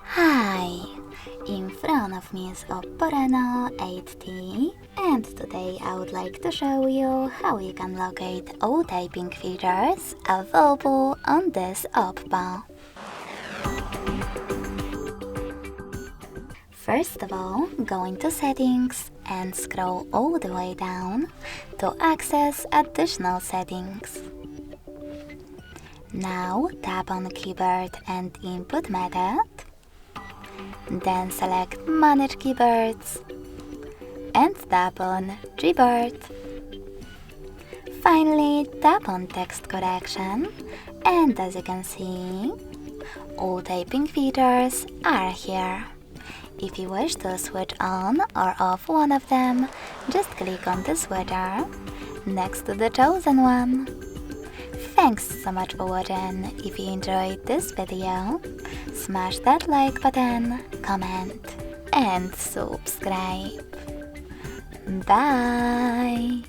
Hi! In front of me is OPPO RENO 8T, and today I would like to show you how you can locate all typing features available on this OPPO. First of all, go into Settings and scroll all the way down to access additional settings. Now tap on Keyboard and Input Method. Then select Manage Keyboards and tap on Gboard. Finally, tap on Text Correction, and as you can see, all typing features are here. If you wish to switch on or off one of them, just click on the switcher next to the chosen one. Thanks so much for watching. If you enjoyed this video, smash that like button, comment and subscribe. Bye!